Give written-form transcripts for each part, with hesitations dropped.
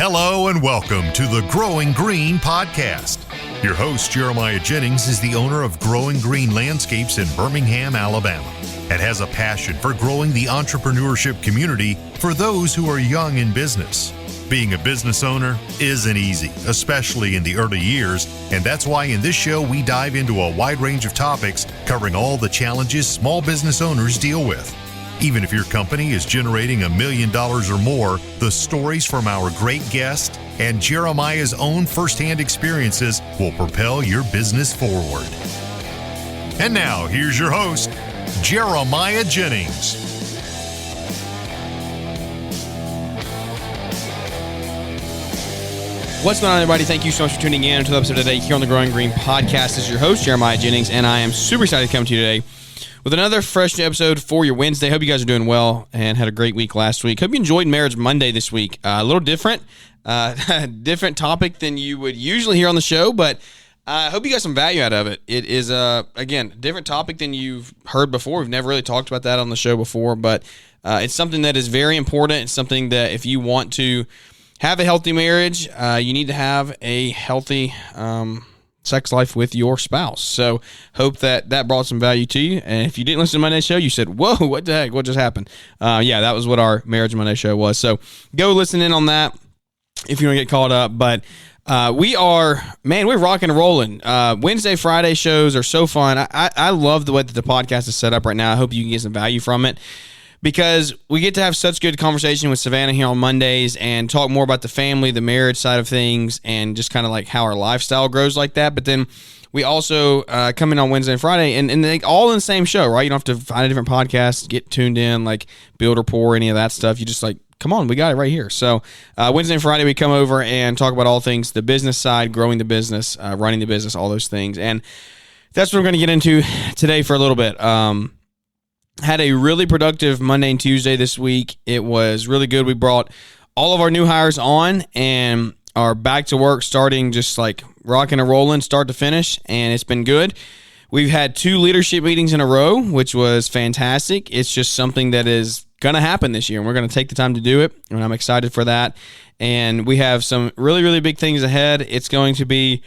Hello and welcome to the Growing Green podcast. Your host, Jeremiah Jennings, is the owner of Growing Green Landscapes in Birmingham, Alabama, and has a passion for growing the entrepreneurship community for those who are young in business. Being a business owner isn't easy, especially in the early years, and that's why in this show we dive into a wide range of topics covering all the challenges small business owners deal with. Even if your company is generating $1 million or more, the stories from our great guest and Jeremiah's own firsthand experiences will propel your business forward. And now, here's your host, Jeremiah Jennings. What's going on, everybody? Thank you so much for tuning in to the episode today here on the Growing Green podcast. This is your host, Jeremiah Jennings, and I am super excited to come to you today with another fresh episode for your Wednesday. Hope you guys are doing well and had a great week last week. Hope you enjoyed Marriage Monday this week. A little different, different topic than you would usually hear on the show, but I hope you got some value out of it. It is, again, a different topic than you've heard before. We've never really talked about that on the show before, but it's something that is very important. It's something that if you want to have a healthy marriage, you need to have a healthy sex life with your spouse. So hope that brought some value to you. And if you didn't listen to Monday's show, you said, whoa, what the heck? What just happened? Yeah, that was what our Marriage Monday show was. So go listen in on that if you want to get caught up. But we're rocking and rolling. Wednesday, Friday shows are so fun. I love the way that the podcast is set up right now. I hope you can get some value from it, because we get to have such good conversation with Savannah here on Mondays and talk more about the family, the marriage side of things, and just kind of like how our lifestyle grows like that. But then we also come in on Wednesday and Friday, and they all in the same show, right? You don't have to find a different podcast, get tuned in, like build rapport, any of that stuff. You just like, come on, we got it right here. So Wednesday and Friday, we come over and talk about all things the business side, growing the business, running the business, all those things. And that's what we're going to get into today for a little bit. Had a really productive Monday and Tuesday this week. It was really good. We brought all of our new hires on and are back to work, starting just like rocking and rolling, start to finish, and it's been good. We've had 2 leadership meetings in a row, which was fantastic. It's just something that is going to happen this year, and we're going to take the time to do it, and I'm excited for that. And we have some really, really big things ahead. It's going to be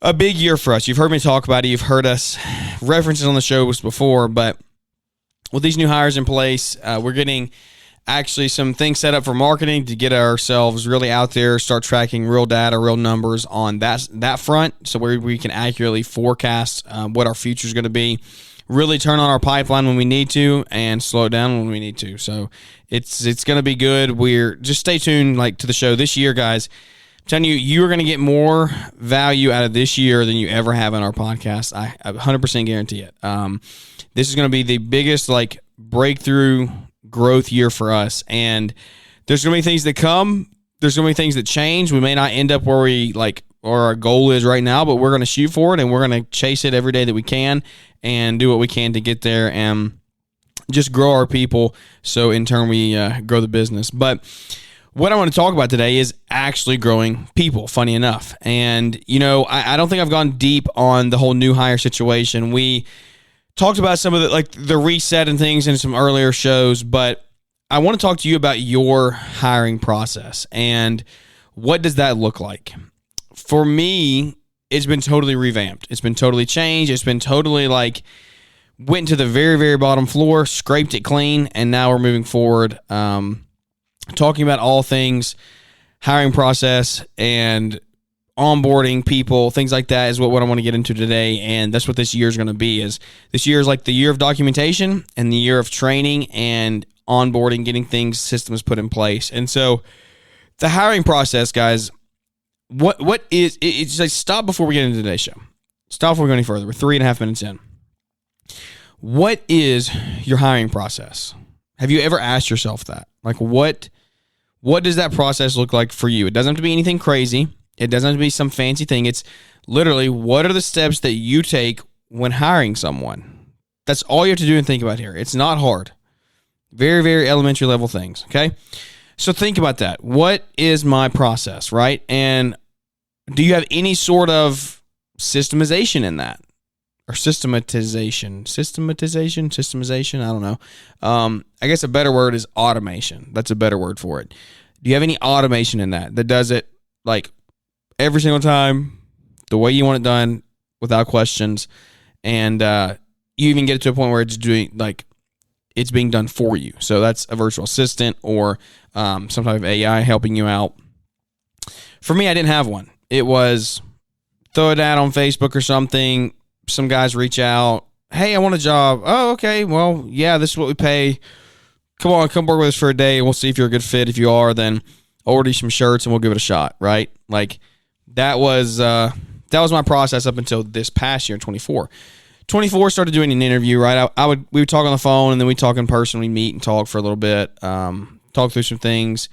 a big year for us. You've heard me talk about it. You've heard us references on the shows before, but with these new hires in place, we're getting actually some things set up for marketing to get ourselves really out there, start tracking real data, real numbers on that front, so where we can accurately forecast what our future is going to be, really turn on our pipeline when we need to, and slow it down when we need to. So it's going to be good. We're just stay tuned to the show this year, guys. I'm telling you, you're going to get more value out of this year than you ever have in our podcast. I 100% guarantee it. This is going to be the biggest breakthrough growth year for us, and there's going to be things that come. There's going to be things that change. We may not end up where or our goal is right now, but we're going to shoot for it, and we're going to chase it every day that we can and do what we can to get there and just grow our people. So in turn, we grow the business. But what I want to talk about today is actually growing people, funny enough. And, I don't think I've gone deep on the whole new hire situation. We talked about some of the reset and things in some earlier shows, but I want to talk to you about your hiring process and what does that look like? For me, it's been totally revamped. It's been totally changed. It's been totally went to the very, very bottom floor, scraped it clean, and now we're moving forward, talking about all things hiring process and onboarding people, things like that is what I want to get into today. And that's what this year is going to be. Is this year is the year of documentation and the year of training and onboarding, getting systems put in place. And so the hiring process, guys, what is it's stop before we get into today's show. Stop before we go any further. We're 3.5 minutes in. What is your hiring process? Have you ever asked yourself that? What does that process look like for you? It doesn't have to be anything crazy. It doesn't have to be some fancy thing. It's literally, what are the steps that you take when hiring someone? That's all you have to do and think about here. It's not hard. Very, very elementary level things, okay? So think about that. What is my process, right? And do you have any sort of systemization in that? Or systematization? I don't know. I guess a better word is automation. That's a better word for it. Do you have any automation in that does it like every single time the way you want it done without questions, and you even get it to a point where it's doing like it's being done for you? So that's a virtual assistant or some type of AI helping you out. For me, I didn't have one. It was throw it out on Facebook or something. Some guys reach out. Hey, I want a job. Oh, okay. Well, yeah, this is what we pay. Come work with us for a day. We'll see if you're a good fit. If you are, then I'll order you some shirts and we'll give it a shot, right? Like that was my process up until this past year in 24. 24 started doing an interview, right? We would talk on the phone and then we'd talk in person. We'd meet and talk for a little bit, talk through some things.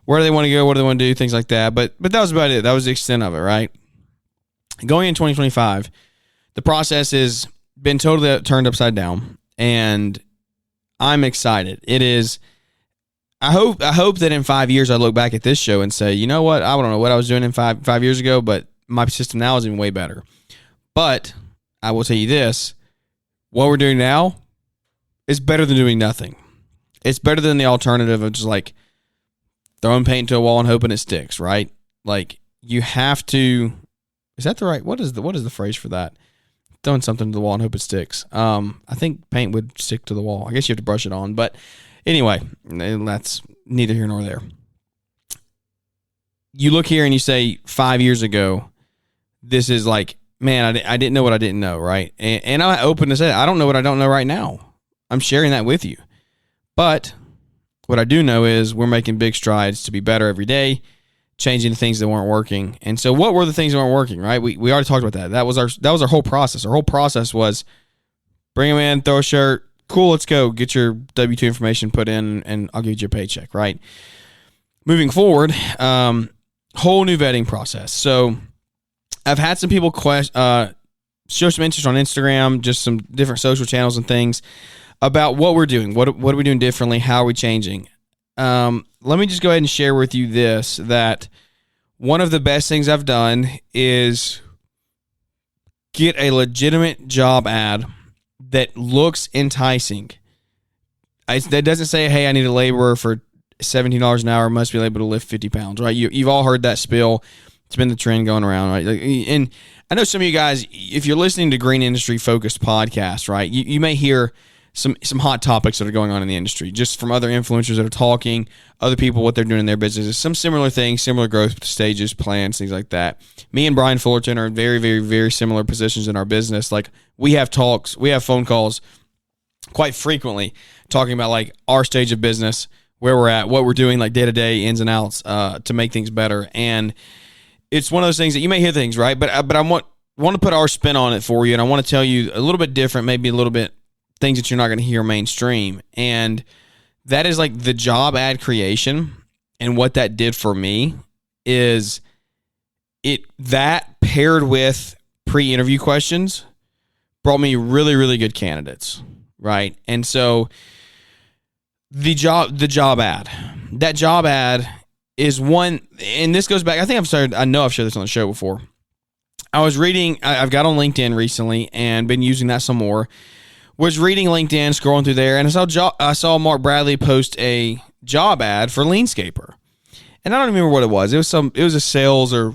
Where do they want to go? What do they want to do? Things like that. But that was about it. That was the extent of it, right? Going in 2025, the process has been totally turned upside down, and I'm excited. It is. I hope that in 5 years I look back at this show and say, you know what? I don't know what I was doing in five years ago, but my system now is even way better. But I will tell you this: what we're doing now is better than doing nothing. It's better than the alternative of just like throwing paint to a wall and hoping it sticks, right? Like you have to. Is that the right? What is the phrase for that? Throwing something to the wall and hope it sticks. I think paint would stick to the wall. I guess you have to brush it on. But anyway, that's neither here nor there. You look here and you say 5 years ago, this is like, man, I didn't know what I didn't know, right? And I'm open to say I don't know what I don't know right now. I'm sharing that with you. But what I do know is we're making big strides to be better every day, changing the things that weren't working. And so what were the things that weren't working, right? We already talked about that. That was our whole process. Our whole process was bring them in, throw a shirt, cool, let's go. Get your W-2 information put in, and I'll give you your paycheck, right? Moving forward, whole new vetting process. So I've had some people show some interest on Instagram, just some different social channels and things about what we're doing. What are we doing differently? How are we changing? Let me just go ahead and share with you this, that one of the best things I've done is get a legitimate job ad that looks enticing. That doesn't say, hey, I need a laborer for $17 an hour, must be able to lift 50 pounds, right? You've all heard that spiel. It's been the trend going around, right? And I know some of you guys, if you're listening to green industry focused podcasts, right, you may hear some hot topics that are going on in the industry, just from other influencers that are talking, other people, what they're doing in their businesses, some similar things, similar growth stages, plans, things like that. Me and Brian Fullerton are in very, very, very similar positions in our business. Like we have talks, we have phone calls quite frequently talking about like our stage of business, where we're at, what we're doing, like day to day, ins and outs, to make things better. And it's one of those things that you may hear things, right? But I want to put our spin on it for you, and I want to tell you a little bit different, maybe a little bit things that you're not going to hear mainstream. And that is like the job ad creation. And what that did for me is that paired with pre-interview questions brought me really, really good candidates, right? And so the job ad, that job ad is one, and this goes back, I know I've shared this on the show before. I was reading, I've got on LinkedIn recently and been using that some more. Was reading LinkedIn, scrolling through there, and I saw Mark Bradley post a job ad for Leanscaper. And I don't remember what it was. It was a sales or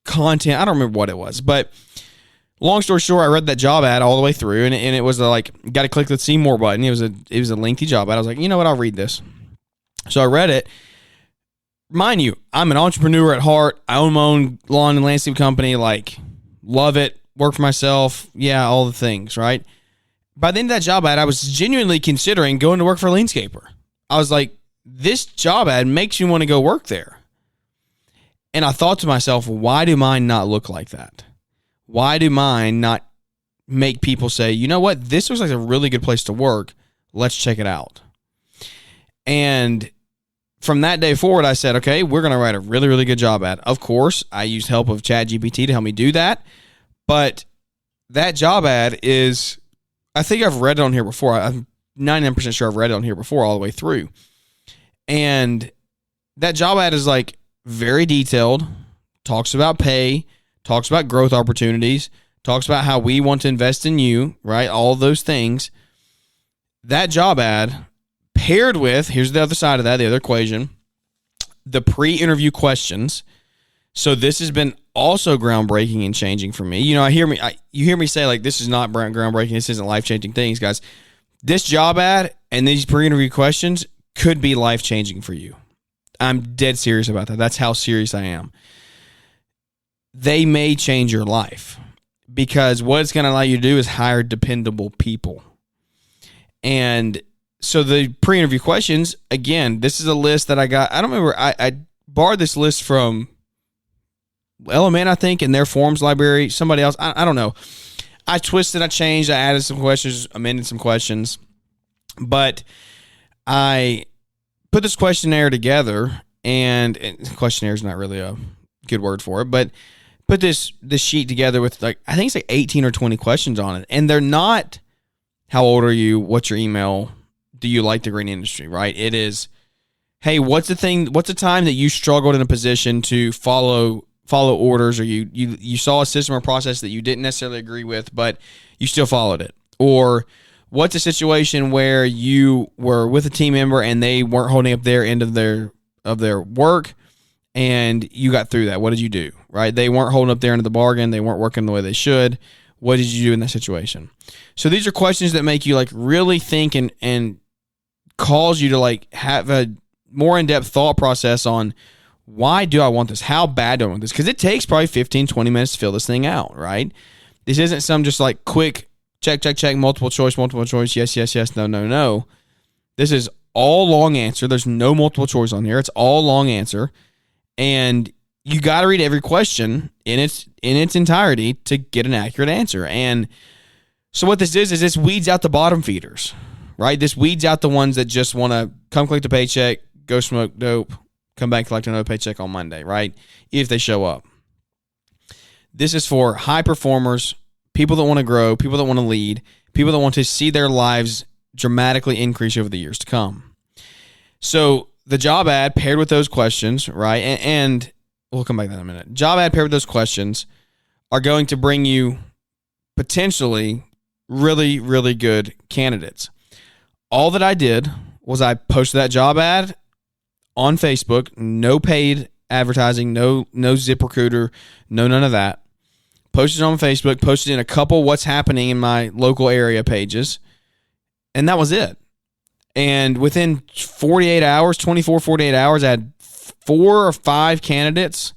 content. I don't remember what it was. But long story short, I read that job ad all the way through, and it was like, got to click the see more button. It was a lengthy job ad. I was like, you know what, I'll read this. So I read it. Mind you, I'm an entrepreneur at heart. I own my own lawn and landscape company. Like, love it. Work for myself. Yeah, all the things, right? By the end of that job ad, I was genuinely considering going to work for Leanscaper. I was like, this job ad makes you want to go work there. And I thought to myself, why do mine not look like that? Why do mine not make people say, you know what, this looks like a really good place to work. Let's check it out. And from that day forward, I said, okay, we're going to write a really, really good job ad. Of course, I used help of ChatGPT to help me do that. But that job ad is, I think I've read it on here before. I'm 99% sure I've read it on here before all the way through. And that job ad is like very detailed, talks about pay, talks about growth opportunities, talks about how we want to invest in you, right? All of those things. That job ad paired with, here's the other side of that, the other equation, the pre-interview questions. So this has been also groundbreaking and changing for me. You know, you hear me say like, this is not groundbreaking. This isn't life-changing things, guys. This job ad and these pre-interview questions could be life-changing for you. I'm dead serious about that. That's how serious I am. They may change your life because what it's going to allow you to do is hire dependable people. And so the pre-interview questions, again, this is a list that I got. I don't remember. I borrowed this list from Element, I think, in their forms library. Somebody else. I don't know. I twisted, I changed, I added some questions, amended some questions. But I put this questionnaire together, and questionnaire is not really a good word for it, but put this sheet together with like, I think it's like 18 or 20 questions on it. And they're not, how old are you? What's your email? Do you like the green industry, right? It is, hey, what's the time that you struggled in a position to follow orders, or you saw a system or process that you didn't necessarily agree with, but you still followed it? Or what's a situation where you were with a team member and they weren't holding up their end of their work and you got through that? What did you do, right? They weren't holding up their end of the bargain. They weren't working the way they should. What did you do in that situation? So these are questions that make you like really think and cause you to like have a more in-depth thought process on, why do I want this? How bad do I want this? Because it takes probably 15, 20 minutes to fill this thing out, right? This isn't some just like quick check, multiple choice, yes, no. This is all long answer. There's no multiple choice on here. It's all long answer. And you got to read every question in its entirety to get an accurate answer. And so what this is this weeds out the bottom feeders, right? This weeds out the ones that just want to come collect the paycheck, go smoke dope, come back, collect another paycheck on Monday, right? If they show up. This is for high performers, people that want to grow, people that want to lead, people that want to see their lives dramatically increase over the years to come. So the job ad paired with those questions, right? And we'll come back to that in a minute. Job ad paired with those questions are going to bring you potentially really, really good candidates. All that I did was I posted that job ad on Facebook, no paid advertising, no ZipRecruiter, no none of that. Posted it on Facebook, posted in a couple what's happening in my local area pages, and that was it. And within 48 hours, I had 4 or 5 candidates.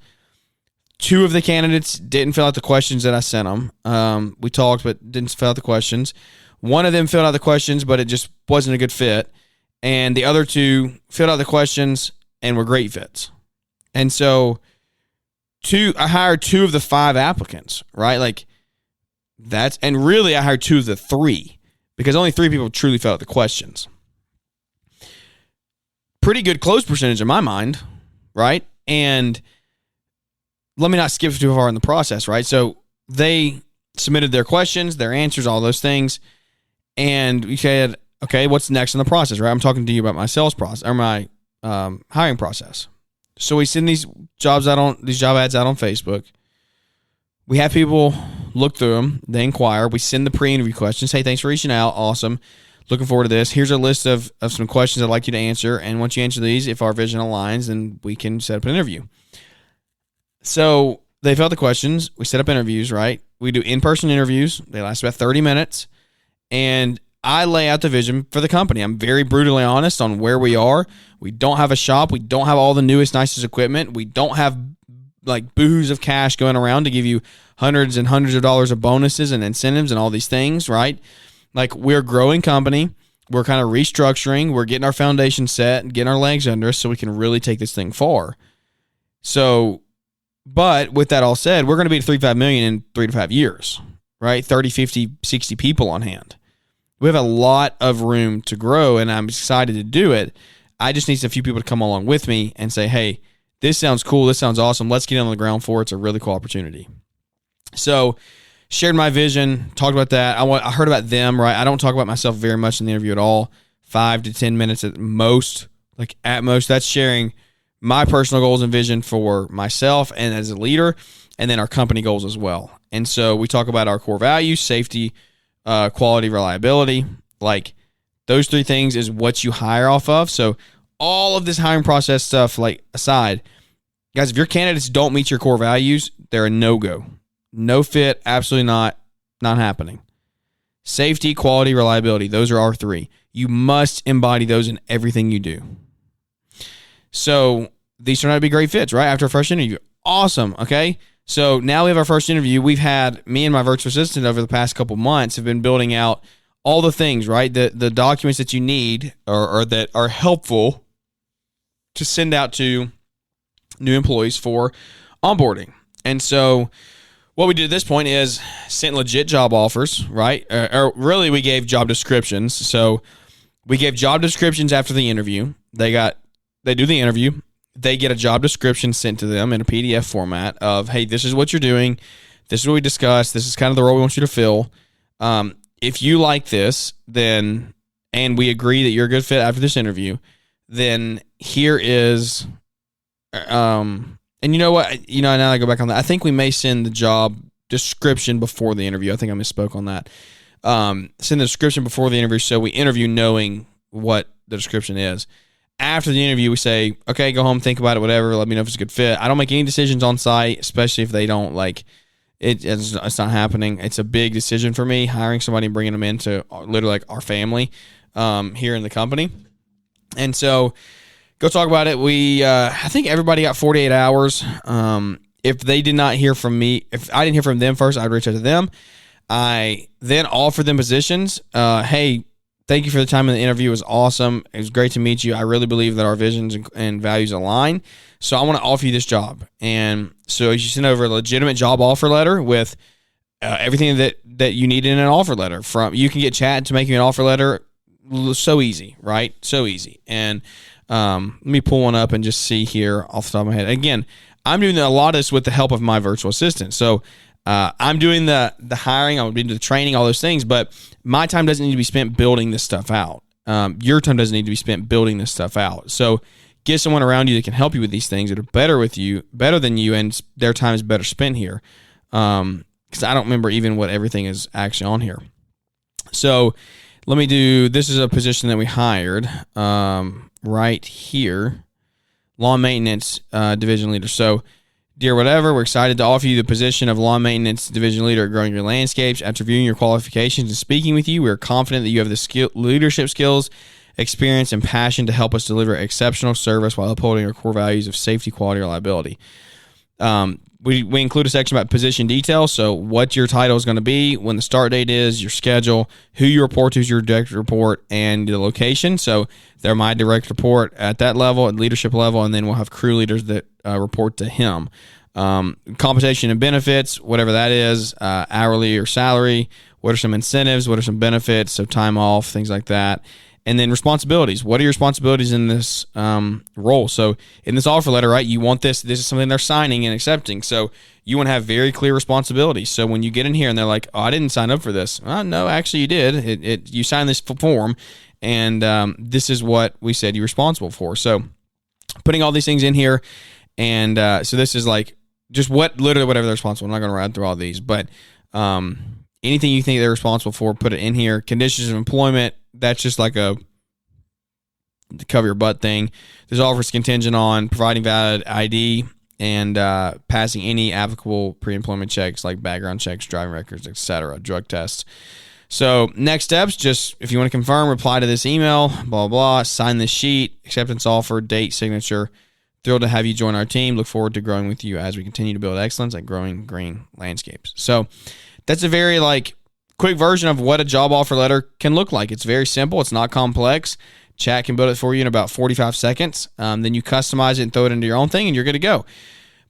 2 of the candidates didn't fill out the questions that I sent them. We talked, but didn't fill out the questions. One of them filled out the questions, but it just wasn't a good fit. And the other 2 filled out the questions and were great fits. And so I hired 2 of the 5 applicants, right? Like and really I hired 2 of the 3 because only 3 people truly filled out the questions. Pretty good close percentage in my mind, right? And let me not skip too far in the process, right? So they submitted their questions, their answers, all those things. And we said, okay, what's next in the process, right? I'm talking to you about my sales process or my hiring process. So we send these job ads out on Facebook. We have people look through them. They inquire. We send the pre-interview questions. Hey, thanks for reaching out. Awesome. Looking forward to this. Here's a list of some questions I'd like you to answer. And once you answer these, if our vision aligns, then we can set up an interview. So they fill out the questions. We set up interviews, right? We do in-person interviews. They last about 30 minutes. And I lay out the vision for the company. I'm very brutally honest on where we are. We don't have a shop. We don't have all the newest, nicest equipment. We don't have like boohs of cash going around to give you hundreds and hundreds of dollars of bonuses and incentives and all these things, right? Like, we're a growing company. We're kind of restructuring. We're getting our foundation set and getting our legs under us so we can really take this thing far. So, but with that all said, we're going to be at $3-5 million in 3 to 5 years, right? 30, 50, 60 people on hand. We have a lot of room to grow, and I'm excited to do it. I just need a few people to come along with me and say, hey, this sounds cool. This sounds awesome. Let's get on the ground floor. It's a really cool opportunity. So, shared my vision, talked about that. I heard about them, right? I don't talk about myself very much in the interview at all. 5 to 10 minutes at most. Like, at most, that's sharing my personal goals and vision for myself and as a leader, and then our company goals as well. And so we talk about our core values: safety, quality, reliability. Like, those 3 things is what you hire off of. So all of this hiring process stuff like aside, guys, if your candidates don't meet your core values, they're a no-go. No fit, absolutely not happening. Safety, quality, reliability, those are our three. You must embody those in everything you do. So these turn out to be great fits, right? After a first interview. Awesome, okay? So now we have our first interview. We've had, me and my virtual assistant over the past couple months have been building out all the things, right? The documents that you need or that are helpful to send out to new employees for onboarding. And so what we did at this point is sent legit job offers, right? Or really we gave job descriptions. So we gave job descriptions after the interview. They do the interview. They get a job description sent to them in a PDF format of, hey, this is what you're doing. This is what we discussed. This is kind of the role we want you to fill. If you like this, then, and we agree that you're a good fit after this interview, then here is, and you know what? You know, now I go back on that. I think we may send the job description before the interview. I think I misspoke on that. Send the description before the interview so we interview knowing what the description is. After the interview, we say, okay, go home, think about it, whatever. Let me know if it's a good fit. I don't make any decisions on site, especially if they don't like it. It's not happening. It's a big decision for me, hiring somebody and bringing them into literally like our family here in the company. And so go talk about it. I think everybody got 48 hours. If they did not hear from me, if I didn't hear from them first, I'd reach out to them. I then offered them positions. Hey, thank you for the time in the interview. It was awesome. It was great to meet you. I really believe that our visions and values align. So I want to offer you this job. And so you send over a legitimate job offer letter with everything that you need in an offer letter. You can get chat to make you an offer letter. So easy, right? So easy. And let me pull one up and just see here off the top of my head. Again, I'm doing a lot of this with the help of my virtual assistant. So I'm doing the hiring, I'm doing the training, all those things, but my time doesn't need to be spent building this stuff out. Your time doesn't need to be spent building this stuff out. So get someone around you that can help you with these things that are better than you, and their time is better spent here. Because I don't remember even what everything is actually on here. So this is a position that we hired right here, lawn maintenance division leader. So, dear whatever, we're excited to offer you the position of lawn maintenance division leader at Growing Green Landscapes. After reviewing your qualifications and speaking with you, we are confident that you have the leadership skills, experience, and passion to help us deliver exceptional service while upholding our core values of safety, quality, and reliability. We include a section about position details, so what your title is going to be, when the start date is, your schedule, who you report to is your direct report, and the location. So they're my direct report at that level, at leadership level, and then we'll have crew leaders that report to him. Compensation and benefits, whatever that is, hourly or salary, what are some incentives, what are some benefits, so time off, things like that. And then responsibilities. What are your responsibilities in this role? So in this offer letter, right, you want this is something they're signing and accepting. So you want to have very clear responsibilities. So when you get in here and they're like, oh, I didn't sign up for this. No, actually you did. You signed this form, and this is what we said you're responsible for. So putting all these things in here, and so this is like just literally whatever they're responsible. I'm not going to run through all these, but anything you think they're responsible for, put it in here. Conditions of employment, that's just like a cover your butt thing. This offer is contingent on providing valid ID and passing any applicable pre-employment checks like background checks, driving records, etc., drug tests. So next steps, just if you want to confirm, reply to this email, blah, blah, sign this sheet, acceptance offer, date, signature. Thrilled to have you join our team. Look forward to growing with you as we continue to build excellence at Growing Green Landscapes. So that's a very quick version of what a job offer letter can look like. It's very simple. It's not complex. Chat can build it for you in about 45 seconds. Then you customize it and throw it into your own thing, and you're good to go.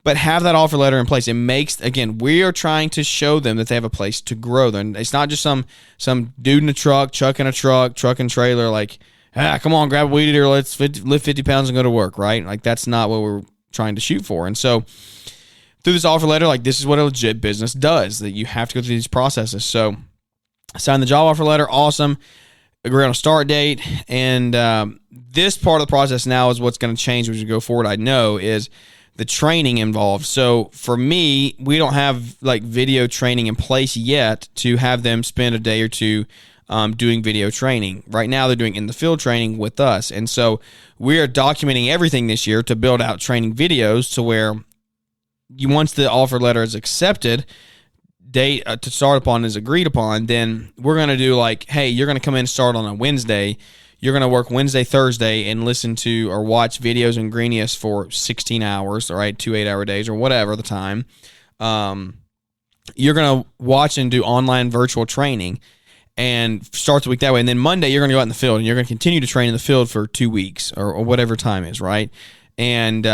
But have that offer letter in place. It makes, again, we are trying to show them that they have a place to grow. It's not just some dude in a truck, truck and trailer, come on, grab a weed eater, let's lift 50 pounds and go to work, right? Like, that's not what we're trying to shoot for. And so through this offer letter, this is what a legit business does, that you have to go through these processes. So sign the job offer letter, awesome. Agree on a start date. And this part of the process now is what's going to change as we go forward, I know, is the training involved. So for me, we don't have video training in place yet to have them spend a day or two doing video training. Right now, they're doing in the field training with us. And so we are documenting everything this year to build out training videos to where once the offer letter is accepted, date to start upon is agreed upon, then we're going to do like, hey, you're going to come in and start on a Wednesday. You're going to work Wednesday, Thursday, and listen to or watch videos in Greenius for 16 hours, all right, 2 8-hour days or whatever the time. You're going to watch and do online virtual training and start the week that way. And then Monday, you're going to go out in the field, and you're going to continue to train in the field for 2 weeks or whatever time is, right? And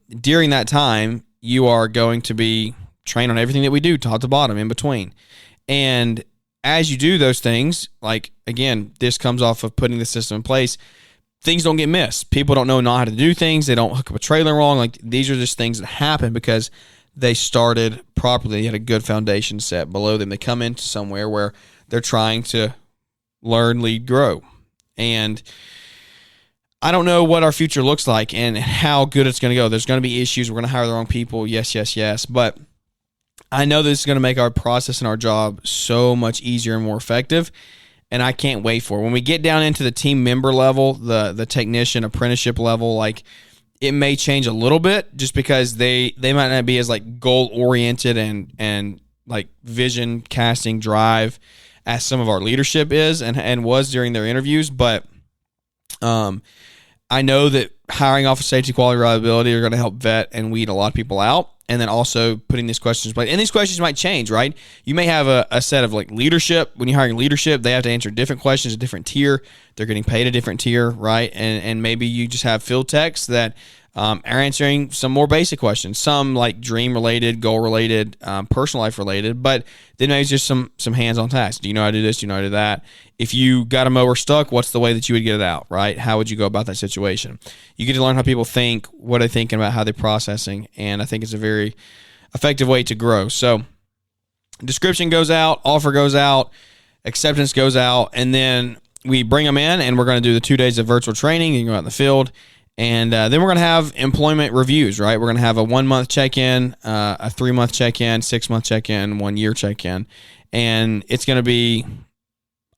during that time, you are going to be trained on everything that we do, top to bottom, in between. And as you do those things, like, again, this comes off of putting the system in place, things don't get missed. People don't know how to do things. They don't hook up a trailer wrong. Like, these are just things that happen because they started properly. They had a good foundation set below them. They come into somewhere where they're trying to learn, lead, grow. And I don't know what our future looks like and how good it's going to go. There's going to be issues. We're going to hire the wrong people. Yes. But I know this is going to make our process and our job so much easier and more effective, and I can't wait for it. When we get down into the team member level, the technician apprenticeship level, like, it may change a little bit just because they might not be as like goal oriented and like vision casting drive as some of our leadership is and was during their interviews. But I know that hiring off of safety, quality, reliability are going to help vet and weed a lot of people out. And then also putting these questions, and these questions might change, right? You may have a set of like leadership. When you're hiring leadership, they have to answer different questions, a different tier. They're getting paid a different tier, right? And maybe you just have field techs that are answering some more basic questions, some like dream related, goal related, personal life related, but then maybe just some hands-on tasks. Do you know how to do this? Do you know how to do that? If you got a mower stuck, what's the way that you would get it out, right? How would you go about that situation? You get to learn how people think, what they're thinking about, how they're processing, and I think it's a very effective way to grow. So description goes out, offer goes out, acceptance goes out, and then we bring them in, and we're going to do the 2 days of virtual training. You can go out in the field. And then we're going to have employment reviews, right? We're going to have a 1 month check-in, a 3 month check-in, 6 month check-in, 1 year check-in. And it's going to be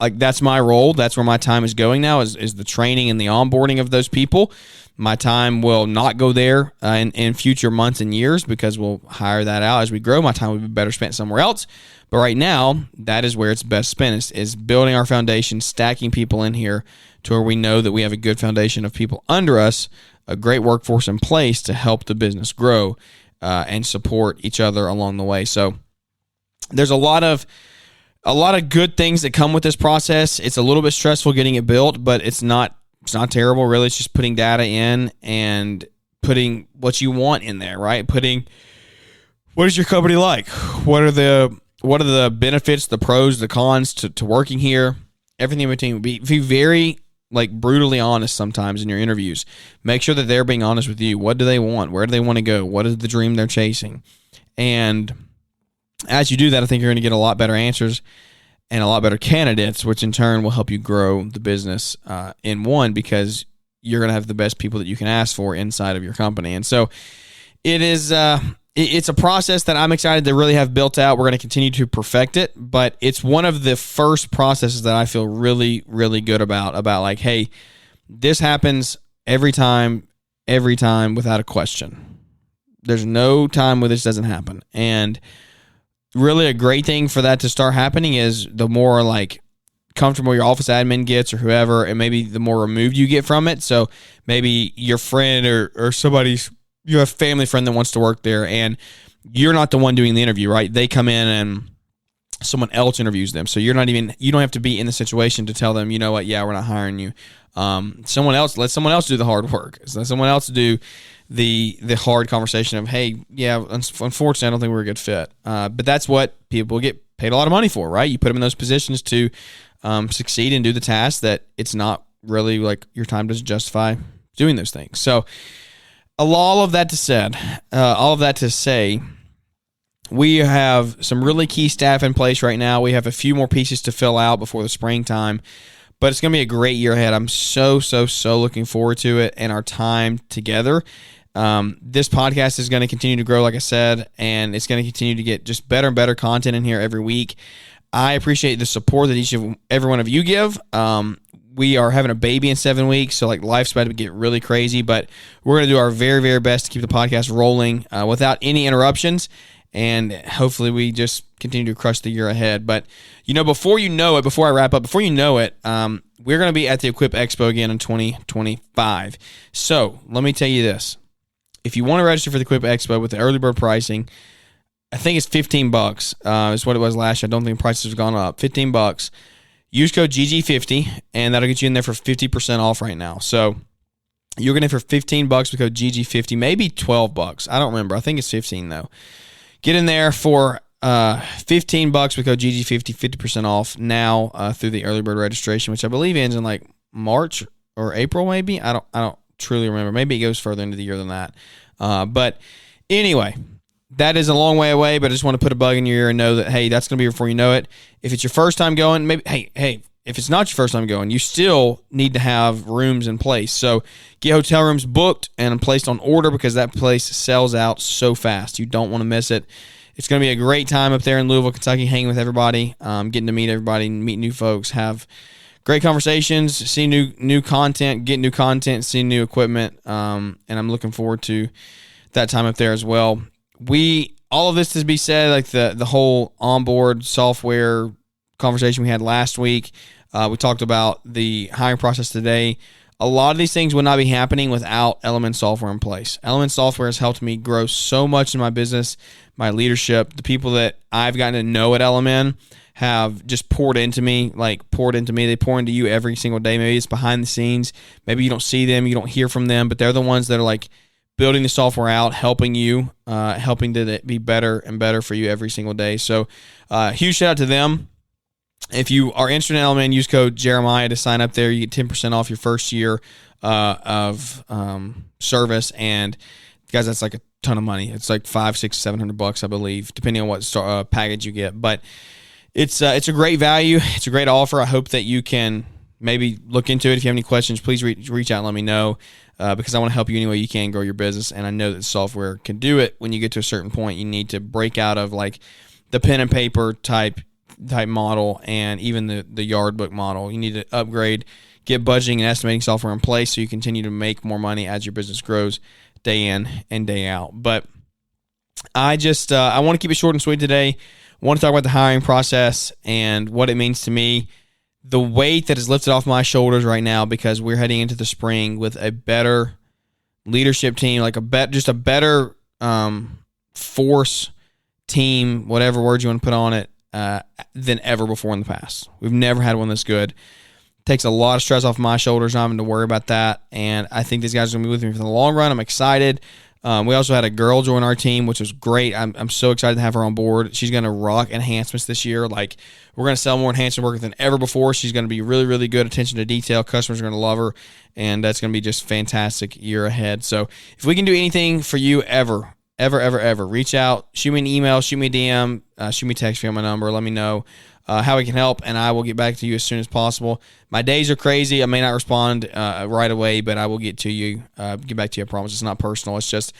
like, that's my role. That's where my time is going now is the training and the onboarding of those people. My time will not go there in future months and years because we'll hire that out as we grow. My time will be better spent somewhere else. But right now, that is where it's best spent, is building our foundation, stacking people in here to where we know that we have a good foundation of people under us, a great workforce in place to help the business grow and support each other along the way. So there's a lot of good things that come with this process. It's a little bit stressful getting it built, but it's not terrible, really. It's just putting data in and putting what you want in there, right? Putting, what is your company like? What are the benefits, the pros, the cons to working here? Everything in between. Be very like brutally honest sometimes in your interviews. Make sure that they're being honest with you. What do they want? Where do they want to go? What is the dream they're chasing? And as you do that, I think you're going to get a lot better answers and a lot better candidates, which in turn will help you grow the business in one, because you're going to have the best people that you can ask for inside of your company. And so it is it's a process that I'm excited to really have built out. We're going to continue to perfect it, but it's one of the first processes that I feel really, really good about like, hey, this happens every time without a question. There's no time where this doesn't happen. And really a great thing for that to start happening is the more like comfortable your office admin gets or whoever, and maybe the more removed you get from it. So maybe your friend or somebody's, you have a family friend that wants to work there and you're not the one doing the interview, right? They come in and someone else interviews them. So you don't have to be in the situation to tell them, you know what? Yeah, we're not hiring you. Let someone else do the hard work. Let someone else do the hard conversation of, hey, yeah, unfortunately, I don't think we're a good fit. But that's what people get paid a lot of money for, right? You put them in those positions to succeed and do the task that it's not really like your time doesn't justify doing those things. So all of that to say, we have some really key staff in place right now. We have a few more pieces to fill out before the springtime, but it's going to be a great year ahead. I'm so looking forward to it and our time together. This podcast is going to continue to grow, like I said, and it's going to continue to get just better and better content in here every week. I appreciate the support that every one of you give. We are having a baby in 7 weeks, so like life's about to get really crazy, but we're going to do our very, very best to keep the podcast rolling without any interruptions, and hopefully we just continue to crush the year ahead. But, before I wrap up, before you know it, we're going to be at the Equip Expo again in 2025. So let me tell you this. If you want to register for the Equip Expo with the early bird pricing, I think it's $15. Is what it was last year. I don't think prices have gone up. $15. Use code GG50, and that'll get you in there for 50% off right now. So you're going to for $15 with code GG50, maybe $12. I don't remember. I think it's 15 though. Get in there for $15 with code GG50, 50% off now through the early bird registration, which I believe ends in like March or April, maybe. I don't truly remember. Maybe it goes further into the year than that. But anyway, that is a long way away, but I just want to put a bug in your ear and know that, hey, that's going to be before you know it. If it's your first time going, maybe, hey, if it's not your first time going, you still need to have rooms in place. So get hotel rooms booked and placed on order because that place sells out so fast. You don't want to miss it. It's going to be a great time up there in Louisville, Kentucky, hanging with everybody, getting to meet everybody, meet new folks, have great conversations, see new content, get new content, see new equipment, and I'm looking forward to that time up there as well. All of this to be said, like the whole onboard software conversation we had last week, we talked about the hiring process today. A lot of these things would not be happening without Element Software in place. Element Software has helped me grow so much in my business, my leadership. The people that I've gotten to know at Element have just poured into me. They pour into you every single day. Maybe it's behind the scenes. Maybe you don't see them, you don't hear from them, but they're the ones that are like building the software out, helping you, helping to be better and better for you every single day. So huge shout out to them. If you are interested in Element, use code Jeremiah to sign up there. You get 10% off your first year of service. And guys, that's like a ton of money. It's like $500, $600, $700, I believe, depending on what package you get. But it's a great value. It's a great offer. I hope that you can maybe look into it. If you have any questions, please reach out and let me know. Because I want to help you any way you can grow your business, and I know that software can do it. When you get to a certain point, you need to break out of like the pen and paper type model and even the yard book model. You need to upgrade, get budgeting and estimating software in place so you continue to make more money as your business grows day in and day out. But I just I want to keep it short and sweet today. I want to talk about the hiring process and what it means to me. The weight that is lifted off my shoulders right now because we're heading into the spring with a better leadership team, like a better force team, whatever words you want to put on it, than ever before in the past. We've never had one this good. Takes a lot of stress off my shoulders. I'm having to worry about that, and I think these guys are going to be with me for the long run. I'm excited. We also had a girl join our team, which was great. I'm so excited to have her on board. She's going to rock enhancements this year. Like, we're going to sell more enhancement work than ever before. She's going to be really, really good. Attention to detail. Customers are going to love her, and that's going to be just fantastic year ahead. So if we can do anything for you ever, reach out, shoot me an email, shoot me a DM, shoot me a text, on my number. Let me know how we can help, and I will get back to you as soon as possible. My days are crazy. I may not respond right away, but I will get to you, get back to you. I promise. It's not personal. It's just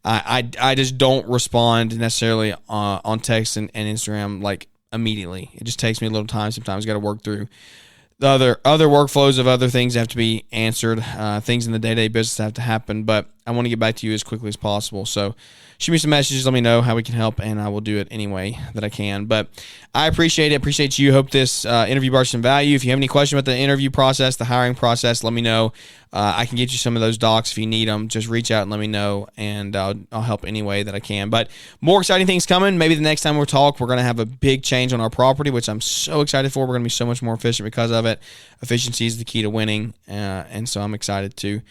I just don't respond necessarily on text and Instagram like immediately. It just takes me a little time. Sometimes got to work through the other workflows of other things that have to be answered, things in the day-to-day business that have to happen, but I want to get back to you as quickly as possible. So shoot me some messages, let me know how we can help, and I will do it any way that I can. But I appreciate it. Appreciate you. Hope this interview brought some value. If you have any questions about the interview process, the hiring process, let me know. I can get you some of those docs if you need them. Just reach out and let me know, and I'll help any way that I can. But more exciting things coming. Maybe the next time we talk, we're going to have a big change on our property, which I'm so excited for. We're going to be so much more efficient because of it. Efficiency is the key to winning, and so I'm excited to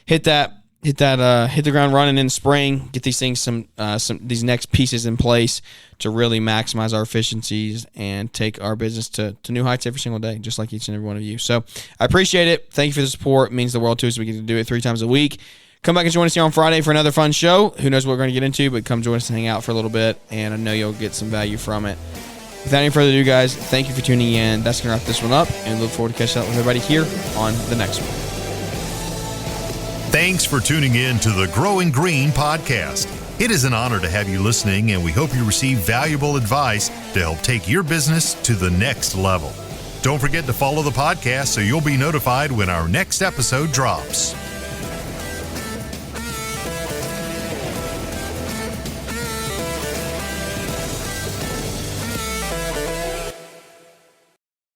hit the ground running in spring, get these things some these next pieces in place to really maximize our efficiencies and take our business to new heights every single day, just like each and every one of you. So I appreciate it. Thank you for the support. It means the world to us. We get to do it 3 times a week. Come back and join us here on Friday for another fun show. Who knows what we're going to get into, but come join us and hang out for a little bit, and I know you'll get some value from it. Without any further ado, guys, thank you for tuning in. That's going to wrap this one up, and look forward to catching up with everybody here on the next one. Thanks for tuning in to the Growing Green podcast. It is an honor to have you listening, and we hope you receive valuable advice to help take your business to the next level. Don't forget to follow the podcast so you'll be notified when our next episode drops.